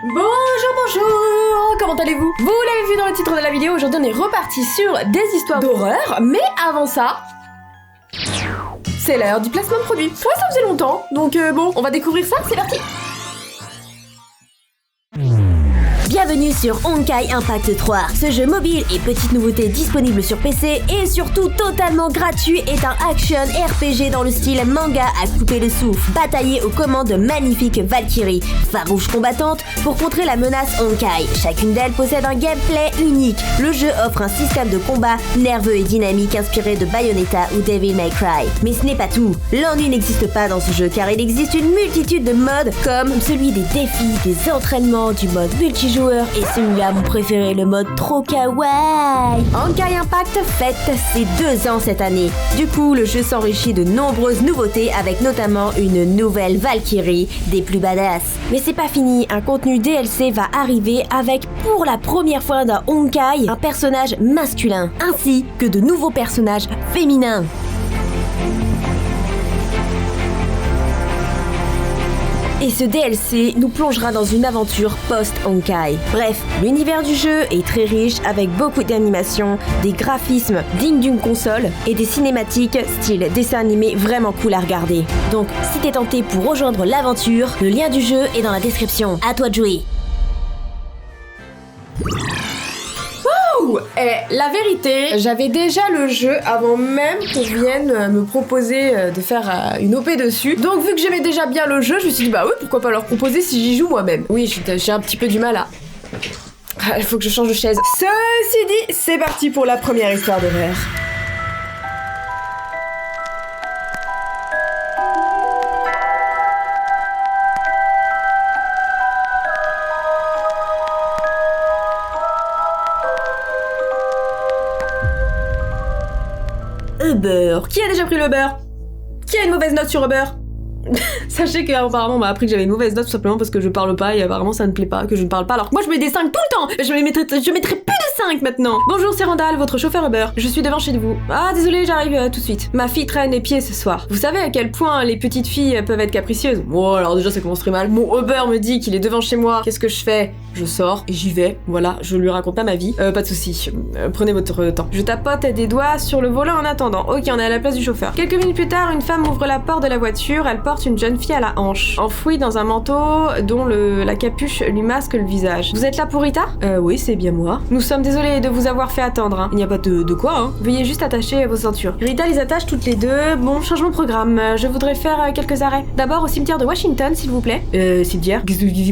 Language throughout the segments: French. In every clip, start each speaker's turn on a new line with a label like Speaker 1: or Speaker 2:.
Speaker 1: Bonjour, comment allez-vous? Vous l'avez vu dans le titre de la vidéo, aujourd'hui on est reparti sur des histoires d'horreur, mais avant ça, c'est l'heure du placement de produit. Ouais, ça faisait longtemps, donc bon, on va découvrir ça, c'est parti.
Speaker 2: Bienvenue sur Honkai Impact 3. Ce jeu mobile et petite nouveauté disponible sur PC et surtout totalement gratuit est un action RPG dans le style manga à couper le souffle. Batailler aux commandes de magnifiques Valkyries, farouches combattantes pour contrer la menace Honkai. Chacune d'elles possède un gameplay unique. Le jeu offre un système de combat nerveux et dynamique inspiré de Bayonetta ou Devil May Cry. Mais ce n'est pas tout. L'ennui n'existe pas dans ce jeu car il existe une multitude de modes comme celui des défis, des entraînements, du mode multijoueur et celui-là vous préférez, le mode trop kawaii. Honkai Impact fête ses 2 ans cette année. Du coup, le jeu s'enrichit de nombreuses nouveautés avec notamment une nouvelle Valkyrie des plus badass. Mais c'est pas fini, un contenu DLC va arriver avec pour la première fois dans Honkai un personnage masculin ainsi que de nouveaux personnages féminins. Et ce DLC nous plongera dans une aventure post-Honkai. Bref, l'univers du jeu est très riche avec beaucoup d'animations, des graphismes dignes d'une console et des cinématiques style dessin animé vraiment cool à regarder. Donc, si t'es tenté pour rejoindre l'aventure, le lien du jeu est dans la description. À toi de jouer.
Speaker 1: Et la vérité, j'avais déjà le jeu avant même qu'on vienne me proposer de faire une OP dessus. Donc vu que j'aimais déjà bien le jeu, je me suis dit bah oui, pourquoi pas leur proposer si j'y joue moi-même. Oui, j'ai un petit peu du mal à... Il faut que je change de chaise. Ceci dit, c'est parti pour la première histoire d'horreur. Uber. Qui a déjà pris le Uber? Qui a une mauvaise note sur Uber? Sachez qu'apparemment on m'a appris que j'avais une mauvaise note tout simplement parce que je parle pas et apparemment ça ne plaît pas que je ne parle pas alors que moi je mets des 5 tout le temps. Je mettrai plus de 5 maintenant. Bonjour, c'est Randall, votre chauffeur Uber. Je suis devant chez vous. Ah désolé, j'arrive tout de suite. Ma fille traîne les pieds ce soir. Vous savez à quel point les petites filles peuvent être capricieuses? Bon alors déjà ça commence très mal. Mon Uber me dit qu'il est devant chez moi. Qu'est-ce que je fais? Je sors et j'y vais. Voilà, je lui raconte pas ma vie. Pas de soucis. Prenez votre temps. Je tapote des doigts sur le volant en attendant. Ok, on est à la place du chauffeur. Quelques minutes plus tard, une femme ouvre la porte de la voiture. Elle porte une jeune fille à la hanche, enfouie dans un manteau dont la capuche lui masque le visage. Vous êtes là pour Rita? Oui, c'est bien moi. Nous sommes désolés de vous avoir fait attendre, hein. Il n'y a pas de quoi, hein. Veuillez juste attacher vos ceintures. Rita les attache toutes les deux. Bon, changement de programme. Je voudrais faire quelques arrêts. D'abord au cimetière de Washington, s'il vous plaît. Cimetière?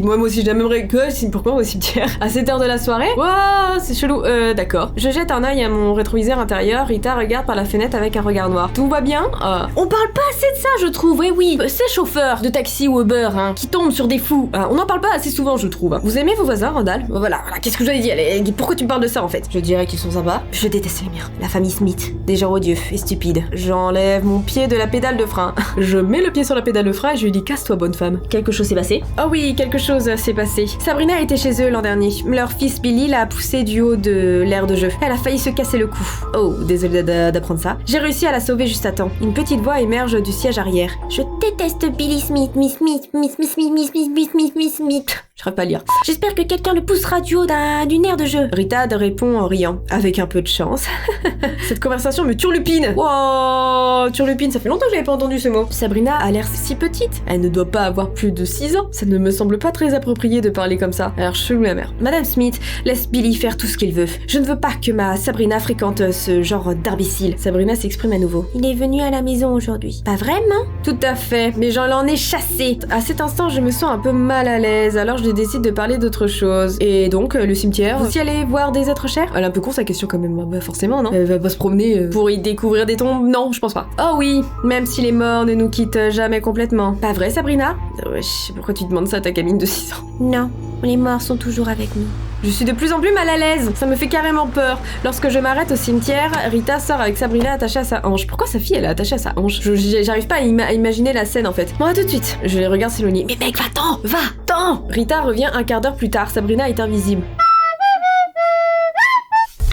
Speaker 1: Moi aussi, j'aimerais que... Pourquoi au cimetière? À cette heure de la soirée? Wouah, c'est chelou. D'accord. Je jette un œil à mon rétroviseur intérieur. Rita regarde par la fenêtre avec un regard noir. Tout va bien? On parle pas assez de ça, je trouve. Oui. Ces chauffeurs de taxi ou Uber, hein, qui tombent sur des fous. On n'en parle pas assez souvent, je trouve. Vous aimez vos voisins, Randall? Voilà. Qu'est-ce que je dois dire? Pourquoi tu me parles de ça, en fait? Je dirais qu'ils sont sympas. Je déteste les miens. La famille Smith. Des gens odieux et stupides. J'enlève mon pied de la pédale de frein. Je mets le pied sur la pédale de frein et je lui dis casse-toi, bonne femme. Quelque chose s'est passé? Oh oui, quelque chose s'est passé. Sabrina était chez eux l'an dernier. Leur fils Billy l'a poussée du haut de l'aire de jeu. Elle a failli se casser le cou. Oh, désolée d'apprendre ça. J'ai réussi à la sauver juste à temps. Une petite voix émerge du siège arrière. Je déteste Billy Smith, Miss Smith. J'arrive pas à lire. J'espère que quelqu'un le poussera du haut d'une aire de jeu. Rita répond en riant. Avec un peu de chance. Cette conversation me turlupine. Wow, turlupine, ça fait longtemps que j'avais pas entendu ce mot. Sabrina a l'air si petite. Elle ne doit pas avoir plus de 6 ans. Ça ne me semble pas très approprié de parler comme ça. Alors chelou la mère. Madame Smith, laisse Billy faire tout ce qu'il veut. Je ne veux pas que ma Sabrina fréquente ce genre d'imbécile. Sabrina s'exprime à nouveau. Il est venu à la maison aujourd'hui. Pas vraiment? Tout à fait, mais j'en ai chassé. À cet instant, je me sens un peu mal à l'aise, alors je décide de parler d'autre chose. Et donc, le cimetière, vous y allez voir des êtres chers? Elle est un peu con sa question quand même. Bah forcément, non? Elle va pas se promener pour y découvrir des tombes? Non, je pense pas. Oh oui, même si les morts ne nous quittent jamais complètement. Pas vrai, Sabrina? Wesh, pourquoi tu demandes ça à ta gamine de 6 ans? Non, les morts sont toujours avec nous. Je suis de plus en plus mal à l'aise, ça me fait carrément peur. Lorsque je m'arrête au cimetière, Rita sort avec Sabrina attachée à sa hanche. Pourquoi sa fille elle est attachée à sa hanche? J'arrive pas à imaginer la scène en fait. Bon, à tout de suite. Je les regarde s'éloigner. Mais mec, va-t'en! Rita revient un quart d'heure plus tard, Sabrina est invisible.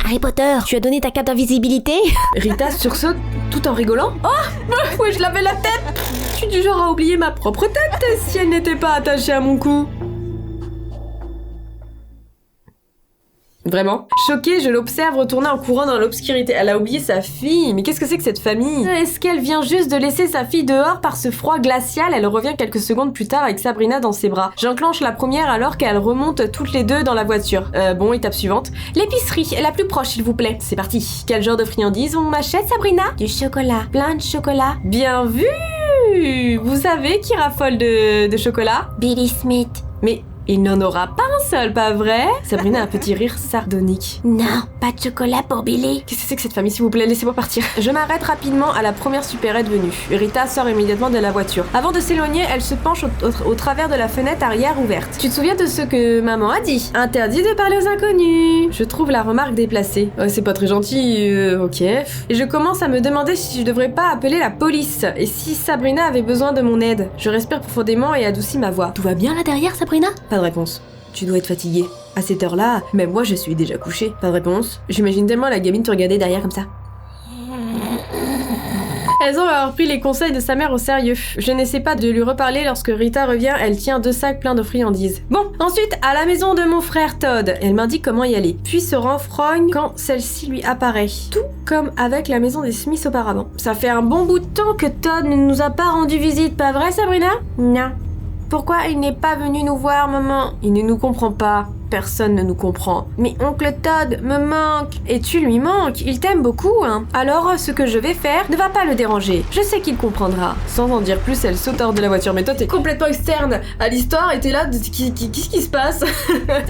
Speaker 2: Harry Potter, tu as donné ta carte d'invisibilité?
Speaker 1: Rita sursaute tout en rigolant. Oh, ouais, je l'avais la tête. Je suis du genre à oublier ma propre tête si elle n'était pas attachée à mon cou. Vraiment. Choquée, je l'observe retourner en courant dans l'obscurité. Elle a oublié sa fille. Mais qu'est-ce que c'est que cette famille? Est-ce qu'elle vient juste de laisser sa fille dehors par ce froid glacial? Elle revient quelques secondes plus tard avec Sabrina dans ses bras. J'enclenche la première alors qu'elles remontent toutes les deux dans la voiture. Bon, étape suivante. L'épicerie, la plus proche s'il vous plaît. C'est parti. Quel genre de friandises on achète, Sabrina? Du chocolat. Plein de chocolat. Bien vu! Vous savez qui raffole de chocolat?
Speaker 2: Billy Smith.
Speaker 1: Mais il n'en aura pas un seul, pas vrai? Sabrina a un petit rire sardonique.
Speaker 2: Non, pas de chocolat pour Billy.
Speaker 1: Qu'est-ce que c'est que cette famille, s'il vous plaît? Laissez-moi partir. Je m'arrête rapidement à la première supérette venue. Rita sort immédiatement de la voiture. Avant de s'éloigner, elle se penche au travers de la fenêtre arrière ouverte. Tu te souviens de ce que maman a dit? Interdit de parler aux inconnus. Je trouve la remarque déplacée. C'est pas très gentil, ok. Et je commence à me demander si je devrais pas appeler la police. Et si Sabrina avait besoin de mon aide. Je respire profondément et adoucis ma voix.
Speaker 2: Tout va bien là derrière, Sabrina?
Speaker 1: Pas de réponse. Tu dois être fatiguée. À cette heure-là, même moi je suis déjà couchée. Pas de réponse. J'imagine tellement la gamine te regarder derrière comme ça. Elles ont alors pris les conseils de sa mère au sérieux. Je n'essaie pas de lui reparler lorsque Rita revient, elle tient 2 sacs pleins de friandises. Bon, ensuite, à la maison de mon frère Todd. Elle m'indique comment y aller, puis se renfrogne quand celle-ci lui apparaît. Tout comme avec la maison des Smiths auparavant. Ça fait un bon bout de temps que Todd ne nous a pas rendu visite, pas vrai Sabrina? Non. Pourquoi il n'est pas venu nous voir, maman? Il ne nous comprend pas. Personne ne nous comprend. Mais oncle Todd me manque. Et tu lui manques. Il t'aime beaucoup, hein. Alors, ce que je vais faire ne va pas le déranger. Je sais qu'il comprendra. Sans en dire plus, elle saute hors de la voiture. Mais toi, t'es complètement externe à l'histoire et t'es là. Qu'est-ce qui se passe?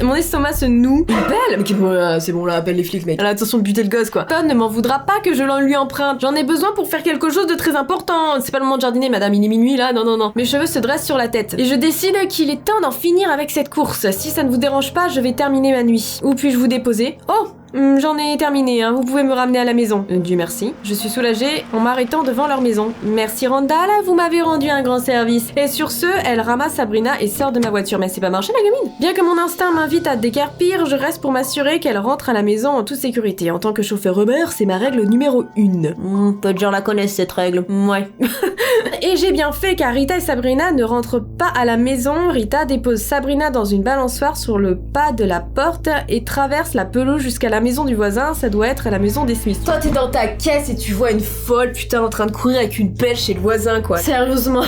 Speaker 1: Mon estomac se noue. Il belle. Mais c'est bon, là, appelle les flics, mec. Elle a l'intention de buter le gosse, quoi. Todd ne m'en voudra pas que je lui emprunte. J'en ai besoin pour faire quelque chose de très important. C'est pas le moment de jardiner, madame. Il est minuit, là. Non. Mes cheveux se dressent sur la tête. Et je décide qu'il est temps d'en finir avec cette course. Si ça ne vous dérange pas, je vais terminer ma nuit. Où puis-je vous déposer? Oh, j'en ai terminé, hein. Vous pouvez me ramener à la maison. Dieu merci. Je suis soulagée en m'arrêtant devant leur maison. Merci Randall, vous m'avez rendu un grand service. Et sur ce, elle ramasse Sabrina et sort de ma voiture. Mais c'est pas marché la gamine. Bien que mon instinct m'invite à décarpir, je reste pour m'assurer qu'elle rentre à la maison en toute sécurité. En tant que chauffeur Uber, c'est ma règle numéro 1.
Speaker 2: Peu de gens la connaissent cette règle.
Speaker 1: Ouais. Et j'ai bien fait car Rita et Sabrina ne rentrent pas à la maison. Rita dépose Sabrina dans une balançoire sur le pas de la porte et traverse la pelouse jusqu'à la maison du voisin. Ça doit être la maison des Smiths. Toi t'es dans ta caisse et tu vois une folle putain en train de courir avec une pelle chez le voisin, quoi. Sérieusement.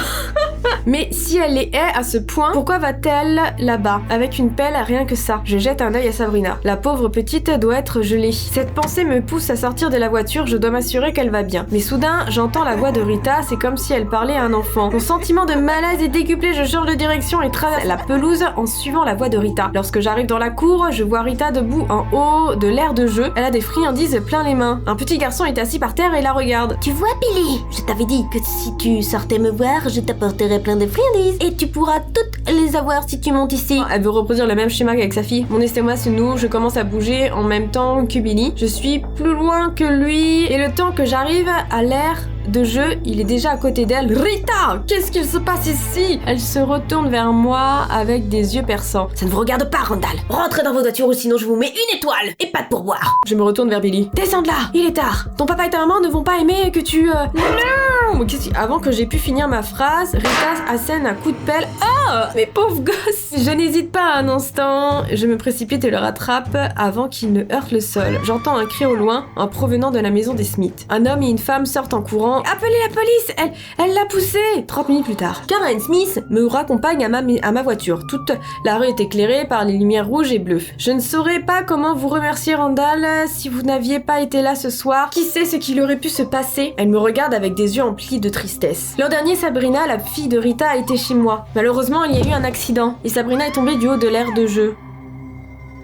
Speaker 1: Mais si elle les hait à ce point, pourquoi va-t-elle là-bas avec une pelle? Rien que ça. Je jette un œil à Sabrina. La pauvre petite doit être gelée. Cette pensée me pousse à sortir de la voiture. Je dois m'assurer qu'elle va bien. Mais soudain, j'entends la voix de Rita. C'est comme si elle parlait à un enfant. Mon sentiment de malaise est décuplé. Je change de direction et traverse la pelouse en suivant la voix de Rita. Lorsque j'arrive dans la cour, je vois Rita debout en haut de l'aire de jeu. Elle a des friandises plein les mains. Un petit garçon est assis par terre et la regarde.
Speaker 2: Tu vois, Billy, je t'avais dit que si tu sortais me voir, je t'apporterais plein de friandises. Et tu pourras toutes les avoir si tu montes ici.
Speaker 1: Elle veut reproduire le même schéma qu'avec sa fille. Mon estomac se noue, je commence à bouger en même temps que Billy. Je suis plus loin que lui et le temps que j'arrive à l'aire de jeu, il est déjà à côté d'elle. Rita, qu'est-ce qu'il se passe ici? Elle se retourne vers moi avec des yeux perçants.
Speaker 2: Ça ne vous regarde pas, Randall. Rentrez dans vos voitures ou sinon je vous mets une étoile et pas de pourboire.
Speaker 1: Je me retourne vers Billy. Descends de là, il est tard. Ton papa et ta maman ne vont pas aimer que tu... Non. Avant que j'ai pu finir ma phrase, Rita assène un coup de pelle. Oh, mais pauvre gosse. Je n'hésite pas un instant. Je me précipite et le rattrape avant qu'il ne heurte le sol. J'entends un cri au loin en provenant de la maison des Smiths. Un homme et une femme sortent en courant. Appelez la police, elle l'a poussé. 30 minutes plus tard, Karen Smith me raccompagne à ma voiture. Toute la rue est éclairée par les lumières rouges et bleues. Je ne saurais pas comment vous remercier, Randall, si vous n'aviez pas été là ce soir. Qui sait ce qu'il aurait pu se passer? Elle me regarde avec des yeux emplis de tristesse. L'an dernier, Sabrina, la fille de Rita, a été chez moi. Malheureusement, il y a eu un accident et Sabrina est tombée du haut de l'aire de jeu.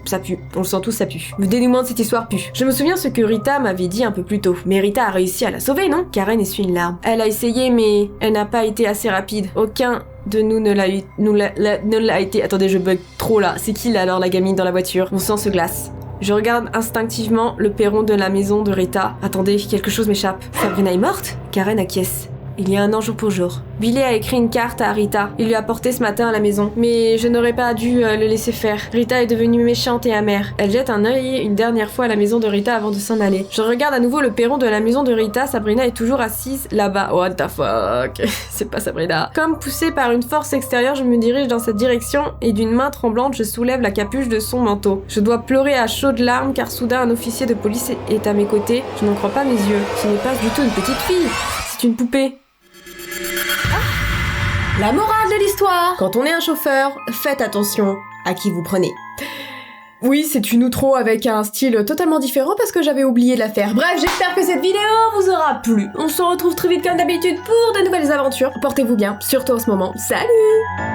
Speaker 1: Ça pue, on le sent tous, ça pue. Le dénouement de cette histoire pue. Je me souviens ce que Rita m'avait dit un peu plus tôt. Mais Rita a réussi à la sauver, non? Karen essuie une larme. Elle a essayé, mais elle n'a pas été assez rapide. Aucun de nous ne l'a été. Attendez, je bug trop là. C'est qui là alors la gamine dans la voiture? Mon sang se glace. Je regarde instinctivement le perron de la maison de Rita. Attendez, quelque chose m'échappe. Sabrina est morte? Karen acquiesce. Il y a un an jour pour jour. Billy a écrit une carte à Rita. Il lui a porté ce matin à la maison. Mais je n'aurais pas dû le laisser faire. Rita est devenue méchante et amère. Elle jette un œil une dernière fois à la maison de Rita avant de s'en aller. Je regarde à nouveau le perron de la maison de Rita. Sabrina est toujours assise là-bas. What the fuck? C'est pas Sabrina. Comme poussée par une force extérieure, je me dirige dans cette direction et d'une main tremblante, je soulève la capuche de son manteau. Je dois pleurer à chaudes larmes car soudain un officier de police est à mes côtés. Je n'en crois pas mes yeux. Ce n'est pas du tout une petite fille. C'est une poupée. La morale de l'histoire: quand on est un chauffeur, faites attention à qui vous prenez. Oui, c'est une outro avec un style totalement différent parce que j'avais oublié de la faire. Bref, j'espère que cette vidéo vous aura plu. On se retrouve très vite comme d'habitude pour de nouvelles aventures. Portez-vous bien, surtout en ce moment. Salut!